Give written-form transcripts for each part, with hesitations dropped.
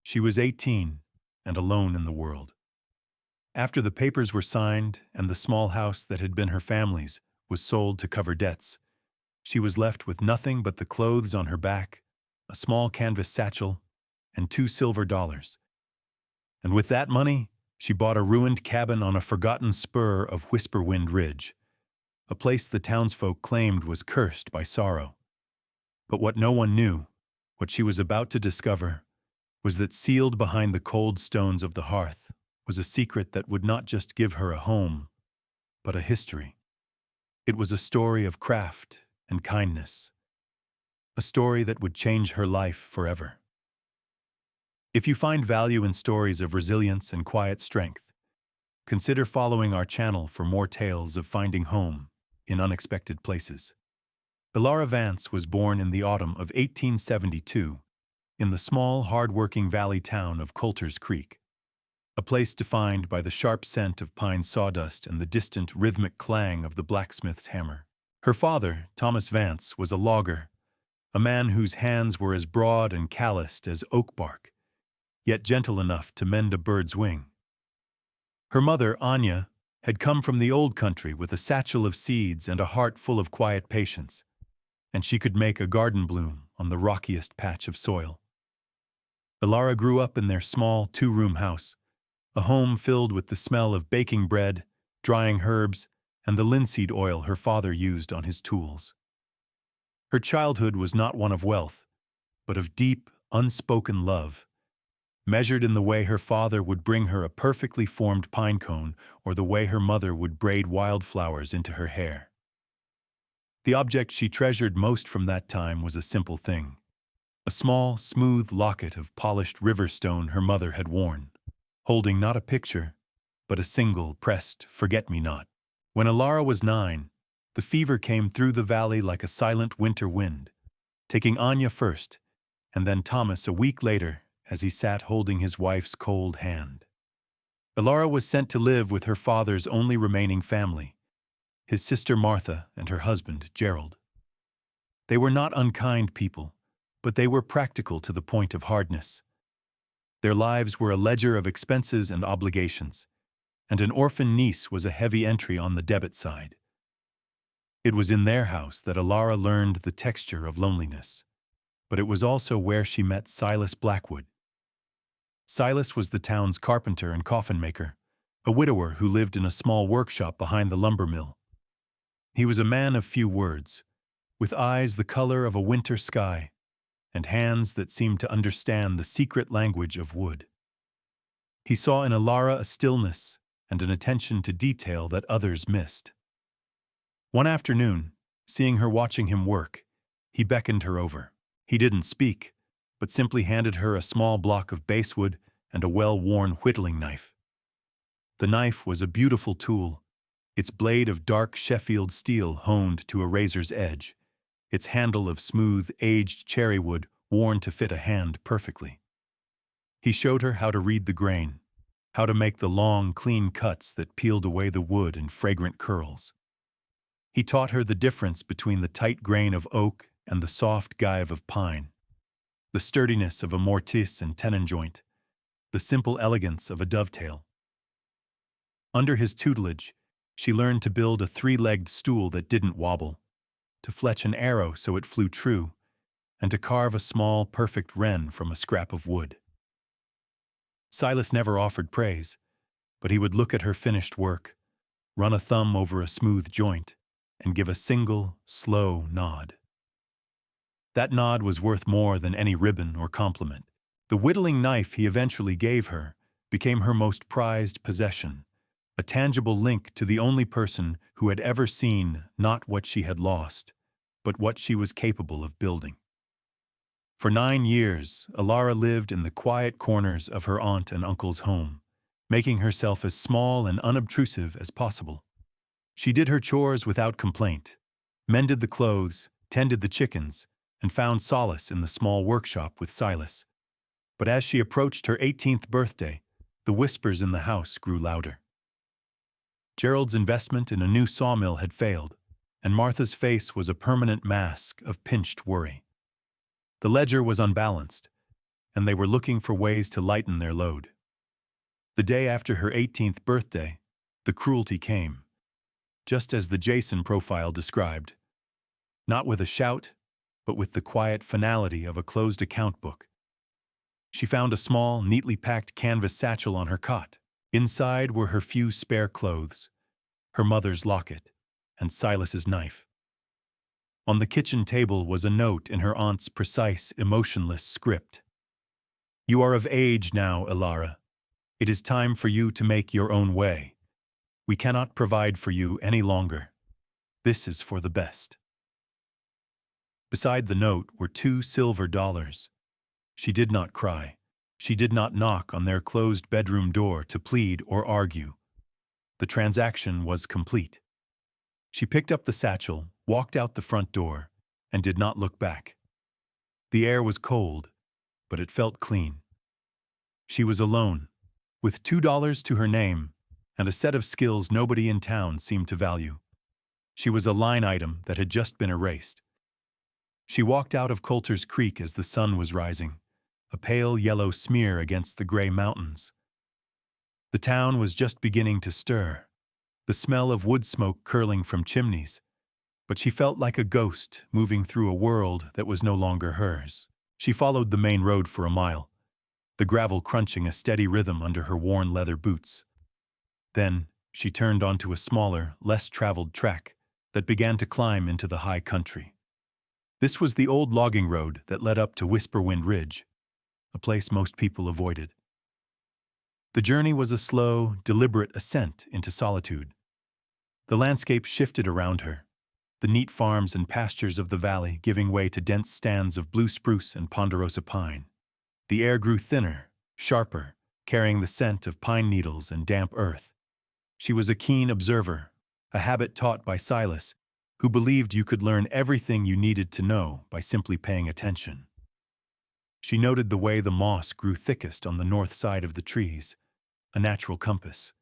She was 18 and alone in the world. After the papers were signed and the small house that had been her family's was sold to cover debts, she was left with nothing but the clothes on her back, a small canvas satchel, and $2 silver. And with that money, she bought a ruined cabin on a forgotten spur of Whisperwind Ridge, a place the townsfolk claimed was cursed by sorrow. But what no one knew, what she was about to discover, was that sealed behind the cold stones of the hearth was a secret that would not just give her a home, but a history. It was a story of craft and kindness, a story that would change her life forever. If you find value in stories of resilience and quiet strength, consider following our channel for more tales of finding home in unexpected places. Ilara Vance was born in the autumn of 1872 in the small, hard-working valley town of Coulter's Creek, a place defined by the sharp scent of pine sawdust and the distant, rhythmic clang of the blacksmith's hammer. Her father, Thomas Vance, was a logger, a man whose hands were as broad and calloused as oak bark, yet gentle enough to mend a bird's wing. Her mother, Anya, had come from the old country with a satchel of seeds and a heart full of quiet patience, and she could make a garden bloom on the rockiest patch of soil. Ilara grew up in their small two-room house, a home filled with the smell of baking bread, drying herbs, and the linseed oil her father used on his tools. Her childhood was not one of wealth, but of deep, unspoken love, measured in the way her father would bring her a perfectly formed pine cone or the way her mother would braid wildflowers into her hair. The object she treasured most from that time was a simple thing, a small, smooth locket of polished river stone her mother had worn, holding not a picture, but a single, pressed forget-me-not. When Ilara was 9, the fever came through the valley like a silent winter wind, taking Anya first, and then Thomas a week later as he sat holding his wife's cold hand. Ilara was sent to live with her father's only remaining family, his sister Martha and her husband, Gerald. They were not unkind people, but they were practical to the point of hardness. Their lives were a ledger of expenses and obligations, and an orphan niece was a heavy entry on the debit side. It was in their house that Ilara learned the texture of loneliness, but it was also where she met Silas Blackwood. Silas was the town's carpenter and coffin maker, a widower who lived in a small workshop behind the lumber mill. He was a man of few words, with eyes the color of a winter sky, and hands that seemed to understand the secret language of wood. He saw in Ilara a stillness and an attention to detail that others missed. One afternoon, seeing her watching him work, he beckoned her over. He didn't speak, but simply handed her a small block of basswood and a well-worn whittling knife. The knife was a beautiful tool, its blade of dark Sheffield steel honed to a razor's edge, its handle of smooth, aged cherry wood worn to fit a hand perfectly. He showed her how to read the grain, how to make the long, clean cuts that peeled away the wood in fragrant curls. He taught her the difference between the tight grain of oak and the soft gyve of pine, the sturdiness of a mortise and tenon joint, the simple elegance of a dovetail. Under his tutelage, she learned to build a three-legged stool that didn't wobble, to fletch an arrow so it flew true, and to carve a small, perfect wren from a scrap of wood. Silas never offered praise, but he would look at her finished work, run a thumb over a smooth joint, and give a single, slow nod. That nod was worth more than any ribbon or compliment. The whittling knife he eventually gave her became her most prized possession, a tangible link to the only person who had ever seen not what she had lost, but what she was capable of building. For 9 years, Ilara lived in the quiet corners of her aunt and uncle's home, making herself as small and unobtrusive as possible. She did her chores without complaint, mended the clothes, tended the chickens, and found solace in the small workshop with Silas. But as she approached her 18th birthday, the whispers in the house grew louder. Gerald's investment in a new sawmill had failed, and Martha's face was a permanent mask of pinched worry. The ledger was unbalanced. and they were looking for ways to lighten their load. The day after her 18th birthday, the cruelty came, just as the Jason profile described. Not with a shout, but with the quiet finality of a closed account book. She found a small, neatly packed canvas satchel on her cot. Inside were her few spare clothes, her mother's locket, and Silas's knife. On the kitchen table was a note in her aunt's precise, emotionless script. "You are of age now, Ilara. It is time for you to make your own way. We cannot provide for you any longer. This is for the best." Beside the note were $2 silver. She did not cry. She did not knock on their closed bedroom door to plead or argue. The transaction was complete. She picked up the satchel, walked out the front door, and did not look back. The air was cold, but it felt clean. She was alone, with $2 to her name and a set of skills nobody in town seemed to value. She was a line item that had just been erased. She walked out of Coulter's Creek as the sun was rising, a pale yellow smear against the gray mountains. The town was just beginning to stir, the smell of wood smoke curling from chimneys, but she felt like a ghost moving through a world that was no longer hers. She followed the main road for a mile, the gravel crunching a steady rhythm under her worn leather boots. Then she turned onto a smaller, less traveled track that began to climb into the high country. This was the old logging road that led up to Whisperwind Ridge, a place most people avoided. The journey was a slow, deliberate ascent into solitude. The landscape shifted around her, the neat farms and pastures of the valley giving way to dense stands of blue spruce and ponderosa pine. The air grew thinner, sharper, carrying the scent of pine needles and damp earth. She was a keen observer, a habit taught by Silas, who believed you could learn everything you needed to know by simply paying attention. She noted the way the moss grew thickest on the north side of the trees, a natural compass.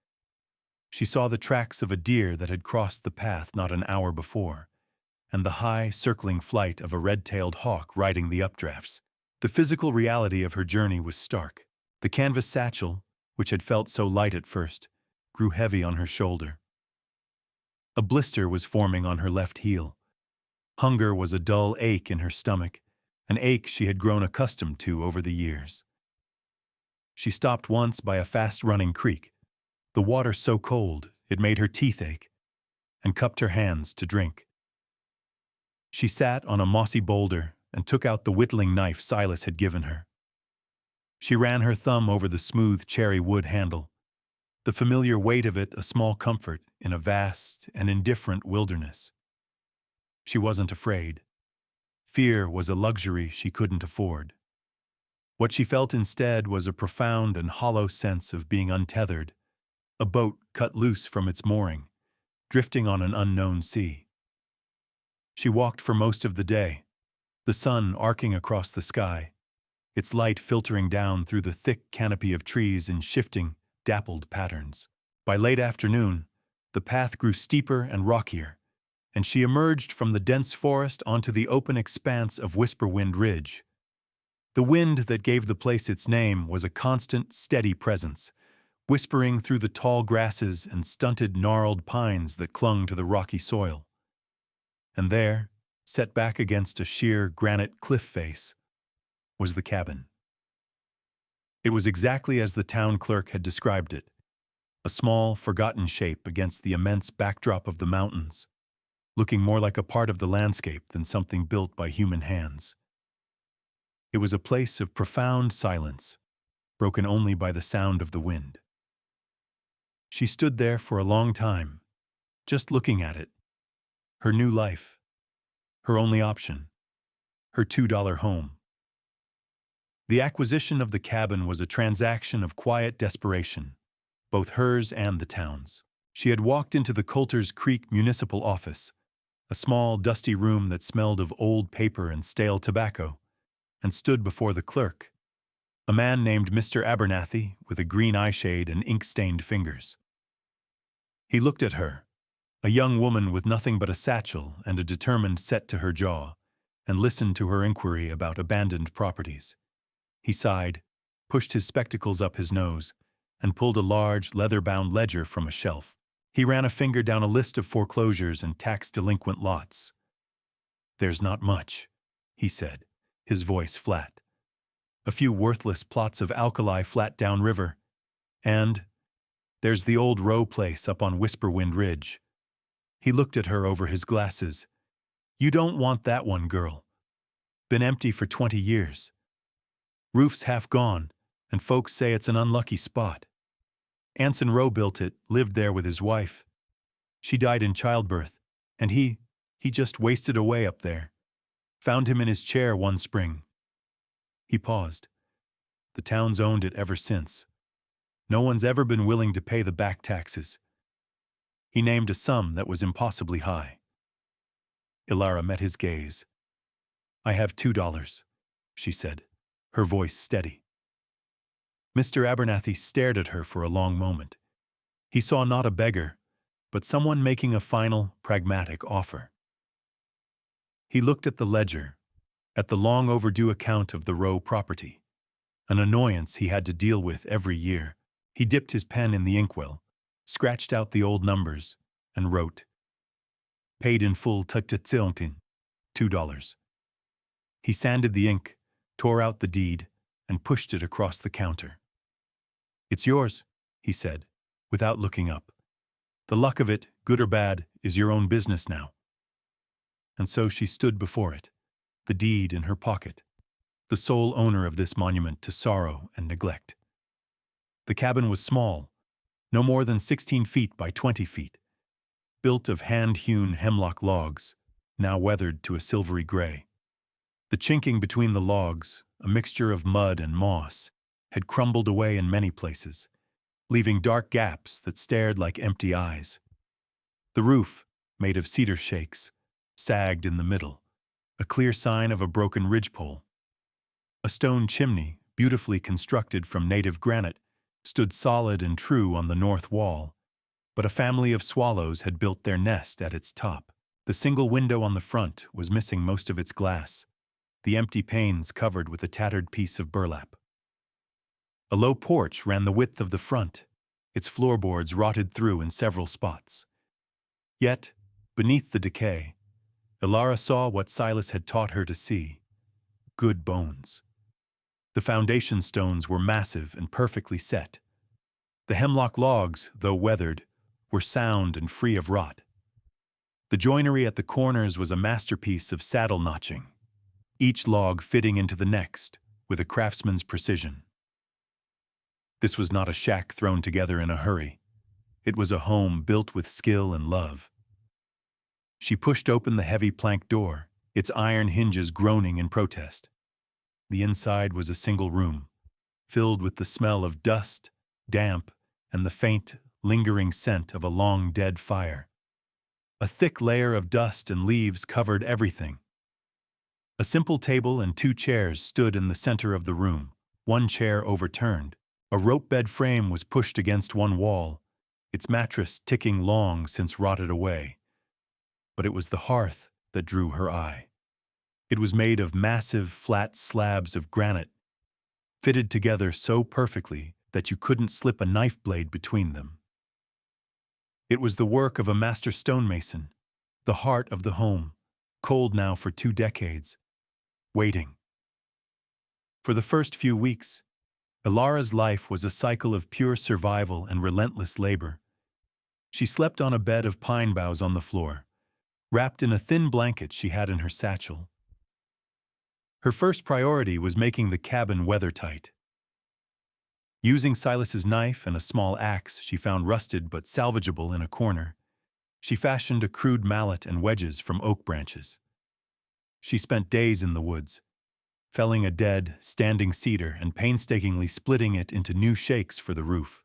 She saw the tracks of a deer that had crossed the path not an hour before, and the high, circling flight of a red-tailed hawk riding the updrafts. The physical reality of her journey was stark. The canvas satchel, which had felt so light at first, grew heavy on her shoulder. A blister was forming on her left heel. Hunger was a dull ache in her stomach, an ache she had grown accustomed to over the years. She stopped once by a fast-running creek, the water so cold it made her teeth ache, and cupped her hands to drink. She sat on a mossy boulder and took out the whittling knife Silas had given her. She ran her thumb over the smooth cherry wood handle, the familiar weight of it a small comfort in a vast and indifferent wilderness. She wasn't afraid. Fear was a luxury she couldn't afford. What she felt instead was a profound and hollow sense of being untethered, a boat cut loose from its mooring, drifting on an unknown sea. She walked for most of the day, the sun arcing across the sky, its light filtering down through the thick canopy of trees in shifting, dappled patterns. By late afternoon, the path grew steeper and rockier, and she emerged from the dense forest onto the open expanse of Whisperwind Ridge. The wind that gave the place its name was a constant, steady presence, whispering through the tall grasses and stunted, gnarled pines that clung to the rocky soil. And there, set back against a sheer granite cliff face, was the cabin. It was exactly as the town clerk had described it, a small, forgotten shape against the immense backdrop of the mountains, looking more like a part of the landscape than something built by human hands. It was a place of profound silence, broken only by the sound of the wind. She stood there for a long time, just looking at it. Her new life, her only option, her $2 home. The acquisition of the cabin was a transaction of quiet desperation, both hers and the town's. She had walked into the Coulter's Creek municipal office, a small, dusty room that smelled of old paper and stale tobacco, and stood before the clerk, a man named Mr. Abernathy with a green eyeshade and ink-stained fingers. He looked at her, a young woman with nothing but a satchel and a determined set to her jaw, and listened to her inquiry about abandoned properties. He sighed, pushed his spectacles up his nose, and pulled a large, leather-bound ledger from a shelf. He ran a finger down a list of foreclosures and tax-delinquent lots. "There's not much," he said, his voice flat. "A few worthless plots of alkali flat downriver. And there's the old row place up on Whisperwind Ridge." He looked at her over his glasses. "You don't want that one, girl. Been empty for 20 years. Roof's half gone, and folks say it's an unlucky spot. Anson Rowe built it, lived there with his wife. She died in childbirth, and he just wasted away up there. Found him in his chair one spring." He paused. "The town's owned it ever since. No one's ever been willing to pay the back taxes." He named a sum that was impossibly high. Ilara met his gaze. "I have $2, she said, her voice steady. Mr. Abernathy stared at her for a long moment. He saw not a beggar, but someone making a final, pragmatic offer. He looked at the ledger, at the long-overdue account of the Rowe property, an annoyance he had to deal with every year. He dipped his pen in the inkwell, scratched out the old numbers, and wrote, "Paid in full $2. He sanded the ink, tore out the deed, and pushed it across the counter. "It's yours," he said, without looking up. "The luck of it, good or bad, is your own business now." And so she stood before it, the deed in her pocket, the sole owner of this monument to sorrow and neglect. The cabin was small, no more than 16 feet by 20 feet, built of hand-hewn hemlock logs, now weathered to a silvery gray. The chinking between the logs, a mixture of mud and moss, had crumbled away in many places, leaving dark gaps that stared like empty eyes. The roof, made of cedar shakes, sagged in the middle, a clear sign of a broken ridgepole. A stone chimney, beautifully constructed from native granite, stood solid and true on the north wall, but a family of swallows had built their nest at its top. The single window on the front was missing most of its glass, the empty panes covered with a tattered piece of burlap. A low porch ran the width of the front, its floorboards rotted through in several spots. Yet, beneath the decay, Ilara saw what Silas had taught her to see: good bones. The foundation stones were massive and perfectly set. The hemlock logs, though weathered, were sound and free of rot. The joinery at the corners was a masterpiece of saddle notching, each log fitting into the next with a craftsman's precision. This was not a shack thrown together in a hurry. It was a home built with skill and love. She pushed open the heavy plank door, its iron hinges groaning in protest. The inside was a single room, filled with the smell of dust, damp, and the faint, lingering scent of a long-dead fire. A thick layer of dust and leaves covered everything. A simple table and 2 chairs stood in the center of the room, one chair overturned. A rope bed frame was pushed against one wall, its mattress ticking long since rotted away. But it was the hearth that drew her eye. It was made of massive, flat slabs of granite, fitted together so perfectly that you couldn't slip a knife blade between them. It was the work of a master stonemason, the heart of the home, cold now for 2 decades, waiting. For the first few weeks, Ilara's life was a cycle of pure survival and relentless labor. She slept on a bed of pine boughs on the floor, wrapped in a thin blanket she had in her satchel. Her first priority was making the cabin weathertight. Using Silas's knife and a small axe she found rusted but salvageable in a corner, she fashioned a crude mallet and wedges from oak branches. She spent days in the woods, felling a dead, standing cedar and painstakingly splitting it into new shakes for the roof.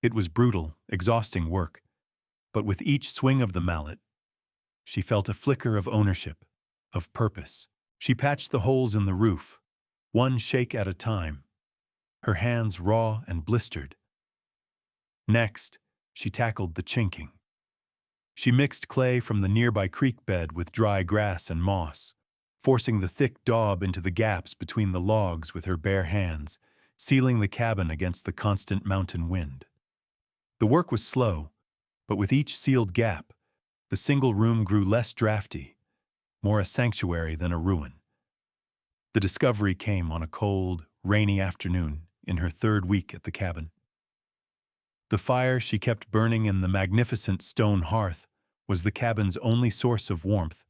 It was brutal, exhausting work, but with each swing of the mallet, she felt a flicker of ownership, of purpose. She patched the holes in the roof, one shake at a time, her hands raw and blistered. Next, she tackled the chinking. She mixed clay from the nearby creek bed with dry grass and moss, forcing the thick daub into the gaps between the logs with her bare hands, sealing the cabin against the constant mountain wind. The work was slow, but with each sealed gap, the single room grew less drafty, more a sanctuary than a ruin. The discovery came on a cold, rainy afternoon in her third week at the cabin. The fire she kept burning in the magnificent stone hearth was the cabin's only source of warmth,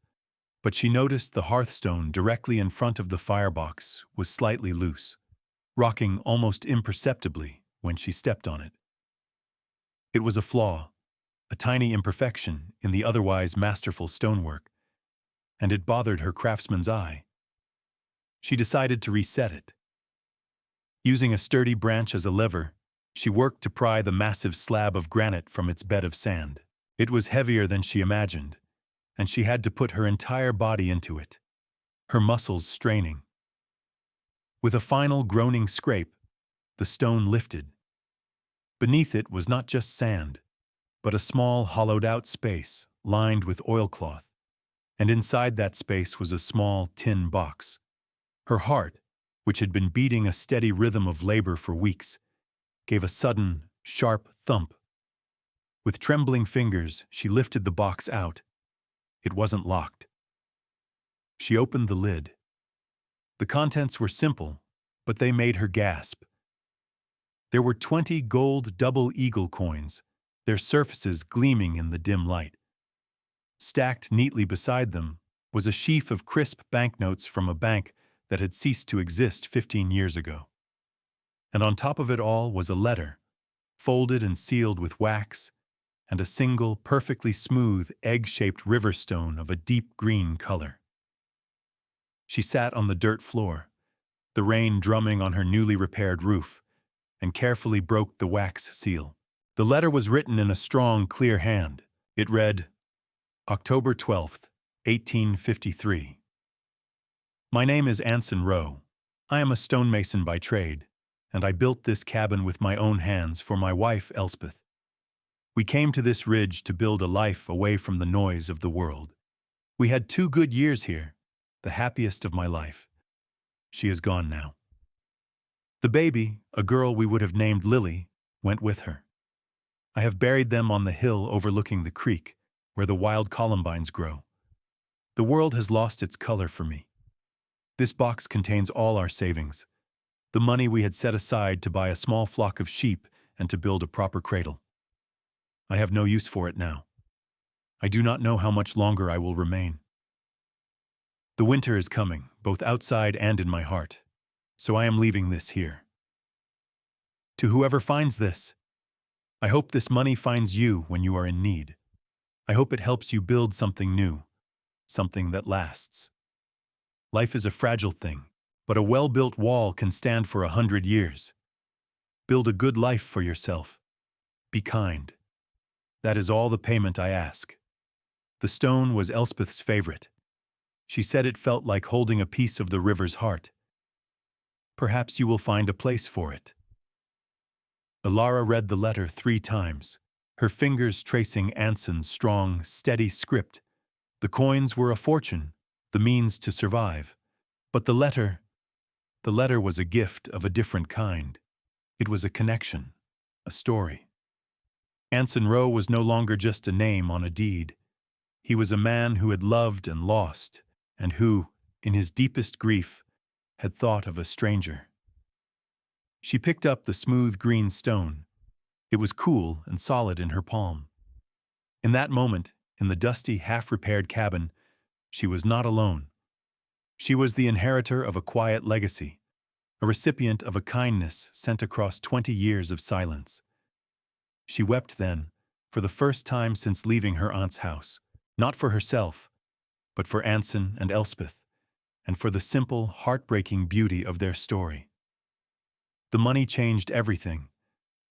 but she noticed the hearthstone directly in front of the firebox was slightly loose, rocking almost imperceptibly when she stepped on it. It was a flaw, a tiny imperfection in the otherwise masterful stonework, and it bothered her craftsman's eye. She decided to reset it. Using a sturdy branch as a lever, she worked to pry the massive slab of granite from its bed of sand. It was heavier than she imagined, and she had to put her entire body into it, her muscles straining. With a final groaning scrape, the stone lifted. Beneath it was not just sand, but a small hollowed-out space lined with oilcloth, and inside that space was a small tin box. Her heart, which had been beating a steady rhythm of labor for weeks, gave a sudden, sharp thump. With trembling fingers, she lifted the box out. It wasn't locked. She opened the lid. The contents were simple, but they made her gasp. There were 20 gold double eagle coins, their surfaces gleaming in the dim light. Stacked neatly beside them was a sheaf of crisp banknotes from a bank that had ceased to exist 15 years ago. And on top of it all was a letter, folded and sealed with wax, and a single, perfectly smooth, egg-shaped river stone of a deep green color. She sat on the dirt floor, the rain drumming on her newly repaired roof, and carefully broke the wax seal. The letter was written in a strong, clear hand. It read, October 12th, 1853. My name is Anson Rowe. I am a stonemason by trade, and I built this cabin with my own hands for my wife, Elspeth. We came to this ridge to build a life away from the noise of the world. We had 2 good years here, the happiest of my life. She is gone now. The baby, a girl we would have named Lily, went with her. I have buried them on the hill overlooking the creek, where the wild columbines grow. The world has lost its color for me. This box contains all our savings, the money we had set aside to buy a small flock of sheep and to build a proper cradle. I have no use for it now. I do not know how much longer I will remain. The winter is coming, both outside and in my heart, so I am leaving this here. To whoever finds this, I hope this money finds you when you are in need. I hope it helps you build something new, something that lasts. Life is a fragile thing, but a well-built wall can stand for 100 years. Build a good life for yourself. Be kind. That is all the payment I ask. The stone was Elspeth's favorite. She said it felt like holding a piece of the river's heart. Perhaps you will find a place for it. Ilara read the letter 3 times, her fingers tracing Anson's strong, steady script. The coins were a fortune, the means to survive. But the letter was a gift of a different kind. It was a connection, a story. Anson Rowe was no longer just a name on a deed. He was a man who had loved and lost, and who, in his deepest grief, had thought of a stranger. She picked up the smooth green stone. It was cool and solid in her palm. In that moment, in the dusty, half-repaired cabin, she was not alone. She was the inheritor of a quiet legacy, a recipient of a kindness sent across 20 years of silence. She wept then, for the first time since leaving her aunt's house, not for herself, but for Anson and Elspeth, and for the simple, heartbreaking beauty of their story. The money changed everything,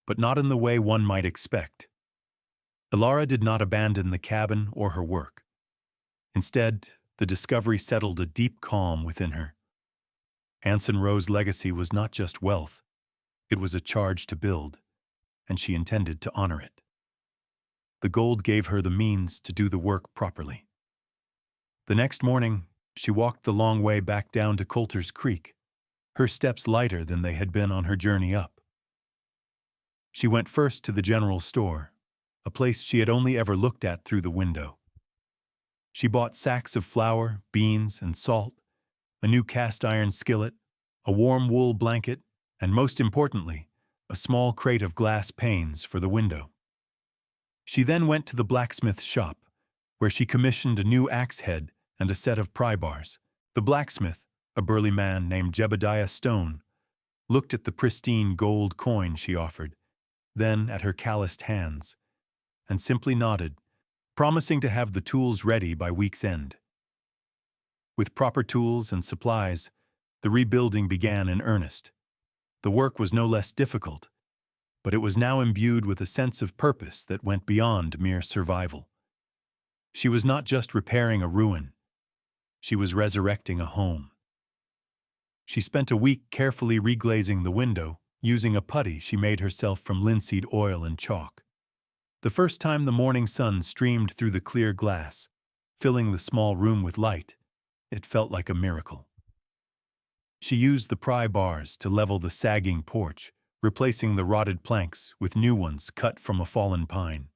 but not in the way one might expect. Ilara did not abandon the cabin or her work. Instead, the discovery settled a deep calm within her. Anson Rowe's legacy was not just wealth, it was a charge to build, and she intended to honor it. The gold gave her the means to do the work properly. The next morning, She walked the long way back down to Coulter's Creek, her steps lighter than they had been on her journey up. She went first to the general store, a place she had only ever looked at through the window. She bought sacks of flour, beans, and salt, a new cast-iron skillet, a warm wool blanket, and most importantly, a small crate of glass panes for the window. She then went to the blacksmith's shop, where she commissioned a new axe head and a set of pry bars. The blacksmith, a burly man named Jebediah Stone, looked at the pristine gold coin she offered, then at her calloused hands, and simply nodded, promising to have the tools ready by week's end. With proper tools and supplies, the rebuilding began in earnest. The work was no less difficult, but it was now imbued with a sense of purpose that went beyond mere survival. She was not just repairing a ruin, she was resurrecting a home. She spent a week carefully reglazing the window, using a putty she made herself from linseed oil and chalk. The first time the morning sun streamed through the clear glass, filling the small room with light, it felt like a miracle. She used the pry bars to level the sagging porch, replacing the rotted planks with new ones cut from a fallen pine.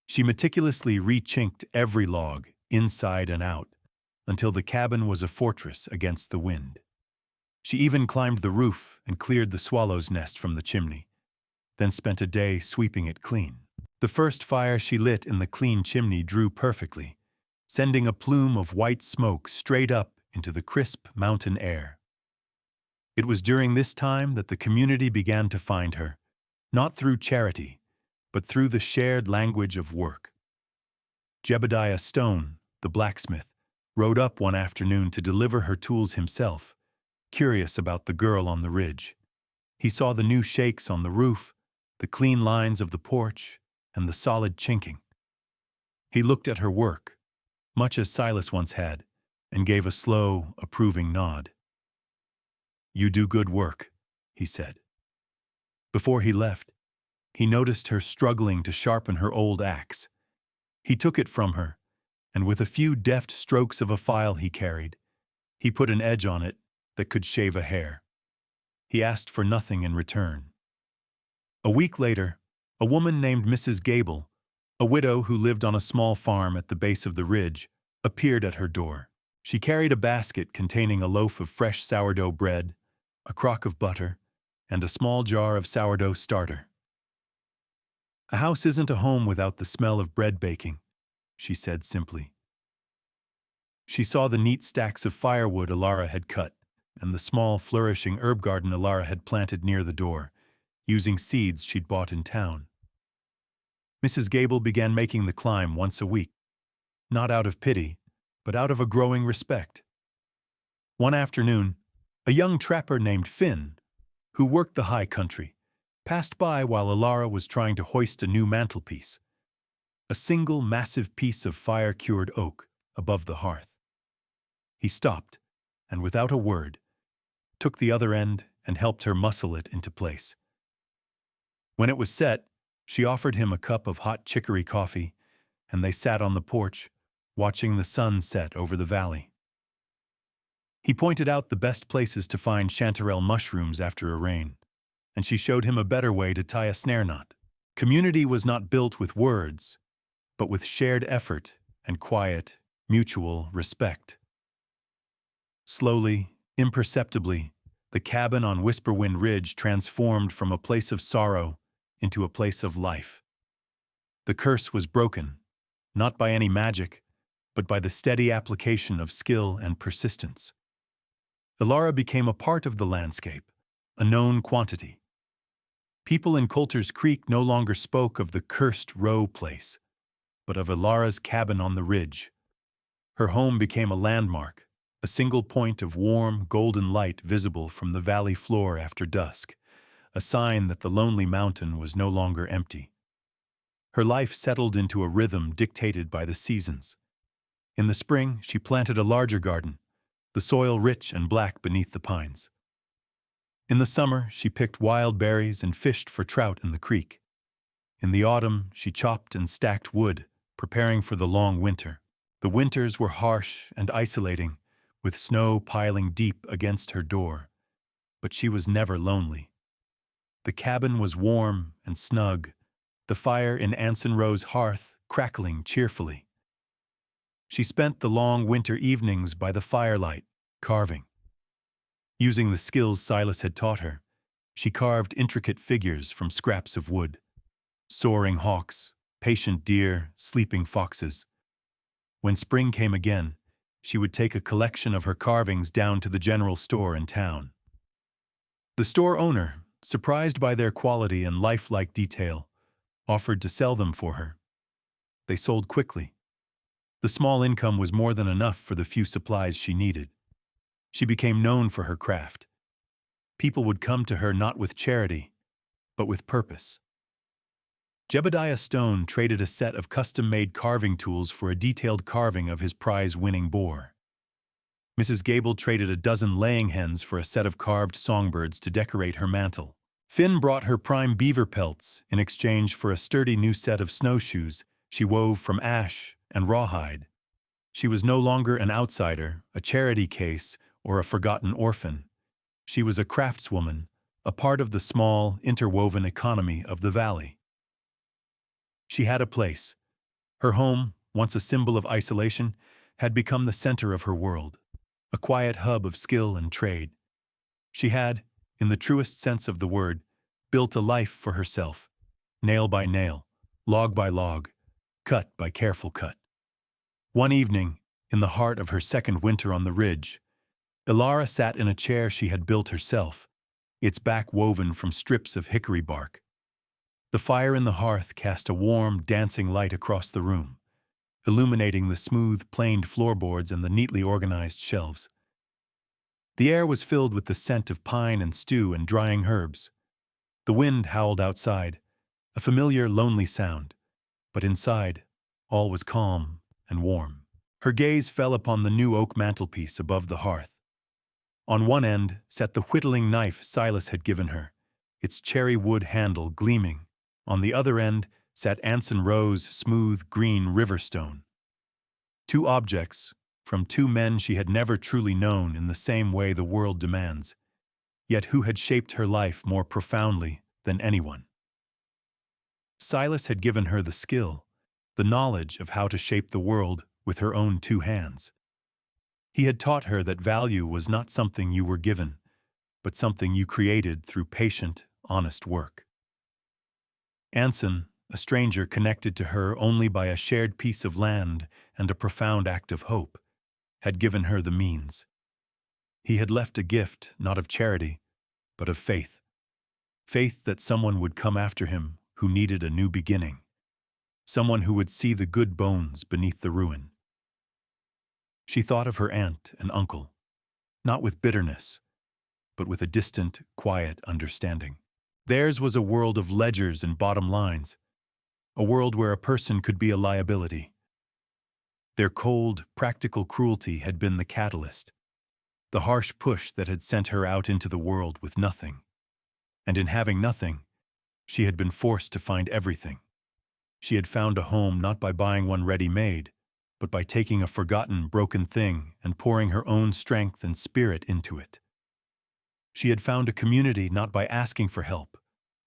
She meticulously re-chinked every log, inside and out, until the cabin was a fortress against the wind. She even climbed the roof and cleared the swallow's nest from the chimney, then spent a day sweeping it clean. The first fire she lit in the clean chimney drew perfectly, sending a plume of white smoke straight up into the crisp mountain air. It was during this time that the community began to find her, not through charity, but through the shared language of work. Jebediah Stone, the blacksmith, rode up one afternoon to deliver her tools himself, curious about the girl on the ridge. He saw the new shakes on the roof, the clean lines of the porch, and the solid chinking. He looked at her work, much as Silas once had, and gave a slow, approving nod. "You do good work," he said. Before he left, he noticed her struggling to sharpen her old axe. He took it from her, and with a few deft strokes of a file he carried, he put an edge on it that could shave a hair. He asked for nothing in return. A week later, a woman named Mrs. Gable, a widow who lived on a small farm at the base of the ridge, appeared at her door. She carried a basket containing a loaf of fresh sourdough bread, a crock of butter, and a small jar of sourdough starter. "A house isn't a home without the smell of bread baking," she said simply. She saw the neat stacks of firewood Alara had cut and the small, flourishing herb garden Alara had planted near the door, using seeds she'd bought in town. Mrs. Gable began making the climb once a week, not out of pity, but out of a growing respect. One afternoon, a young trapper named Finn, who worked the high country, passed by while Alara was trying to hoist a new mantelpiece, a single massive piece of fire-cured oak above the hearth. He stopped, and without a word, took the other end and helped her muscle it into place. When it was set, she offered him a cup of hot chicory coffee, and they sat on the porch, watching the sun set over the valley. He pointed out the best places to find chanterelle mushrooms after a rain, and she showed him a better way to tie a snare knot. Community was not built with words, but with shared effort and quiet, mutual respect. Slowly, imperceptibly, the cabin on Whisperwind Ridge transformed from a place of sorrow into a place of life. The curse was broken, not by any magic, but by the steady application of skill and persistence. Alara became a part of the landscape, a known quantity. People in Coulter's Creek no longer spoke of the cursed row place, but of Alara's cabin on the ridge. Her home became a landmark, a single point of warm, golden light visible from the valley floor after dusk, a sign that the lonely mountain was no longer empty. Her life settled into a rhythm dictated by the seasons. In the spring, she planted a larger garden, the soil rich and black beneath the pines. In the summer, she picked wild berries and fished for trout in the creek. In the autumn, she chopped and stacked wood, preparing for the long winter. The winters were harsh and isolating, with snow piling deep against her door. But she was never lonely. The cabin was warm and snug, the fire in Anson Rowe's hearth crackling cheerfully. She spent the long winter evenings by the firelight, carving. Using the skills Silas had taught her, she carved intricate figures from scraps of wood. Soaring hawks, patient deer, sleeping foxes. When spring came again, she would take a collection of her carvings down to the general store in town. The store owner, surprised by their quality and lifelike detail, offered to sell them for her. They sold quickly. The small income was more than enough for the few supplies she needed. She became known for her craft. People would come to her not with charity, but with purpose. Jebediah Stone traded a set of custom-made carving tools for a detailed carving of his prize-winning boar. Mrs. Gable traded a dozen laying hens for a set of carved songbirds to decorate her mantel. Finn brought her prime beaver pelts in exchange for a sturdy new set of snowshoes she wove from ash and rawhide. She was no longer an outsider, a charity case, or a forgotten orphan. She was a craftswoman, a part of the small, interwoven economy of the valley. She had a place. Her home, once a symbol of isolation, had become the center of her world, a quiet hub of skill and trade. She had, in the truest sense of the word, built a life for herself, nail by nail, log by log, cut by careful cut. One evening, in the heart of her second winter on the ridge, Ilara sat in a chair she had built herself, its back woven from strips of hickory bark. The fire in the hearth cast a warm, dancing light across the room, illuminating the smooth, planed floorboards and the neatly organized shelves. The air was filled with the scent of pine and stew and drying herbs. The wind howled outside, a familiar, lonely sound, but inside, all was calm and warm. Her gaze fell upon the new oak mantelpiece above the hearth. On one end sat the whittling knife Silas had given her, its cherry wood handle gleaming. On the other end sat Anson Rowe's smooth green riverstone. Two objects from two men she had never truly known in the same way the world demands, yet who had shaped her life more profoundly than anyone. Silas had given her the skill, the knowledge of how to shape the world with her own two hands. He had taught her that value was not something you were given, but something you created through patient, honest work. Anson, a stranger connected to her only by a shared piece of land and a profound act of hope, had given her the means. He had left a gift not of charity, but of faith. Faith that someone would come after him who needed a new beginning. Someone who would see the good bones beneath the ruin. She thought of her aunt and uncle, not with bitterness, but with a distant, quiet understanding. Theirs was a world of ledgers and bottom lines, a world where a person could be a liability. Their cold, practical cruelty had been the catalyst, the harsh push that had sent her out into the world with nothing. And in having nothing, she had been forced to find everything. She had found a home not by buying one ready-made, but by taking a forgotten, broken thing and pouring her own strength and spirit into it. She had found a community not by asking for help,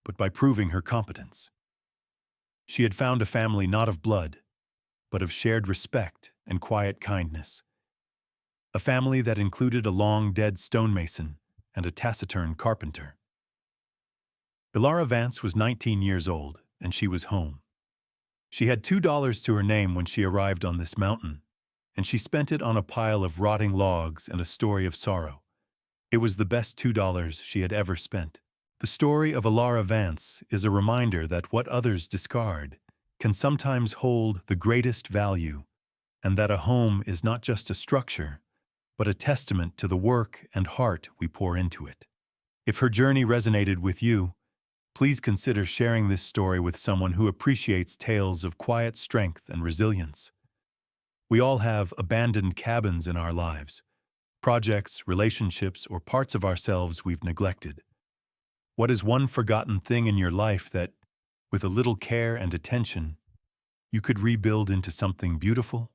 but by proving her competence. She had found a family not of blood, but of shared respect and quiet kindness. A family that included a long-dead stonemason and a taciturn carpenter. Ilara Vance was 19 years old, and she was home. She had $2 to her name when she arrived on this mountain, and she spent it on a pile of rotting logs and a story of sorrow. It was the best $2 she had ever spent. The story of Ilara Vance is a reminder that what others discard can sometimes hold the greatest value, and that a home is not just a structure, but a testament to the work and heart we pour into it. If her journey resonated with you, please consider sharing this story with someone who appreciates tales of quiet strength and resilience. We all have abandoned cabins in our lives, projects, relationships, or parts of ourselves we've neglected. What is one forgotten thing in your life that, with a little care and attention, you could rebuild into something beautiful?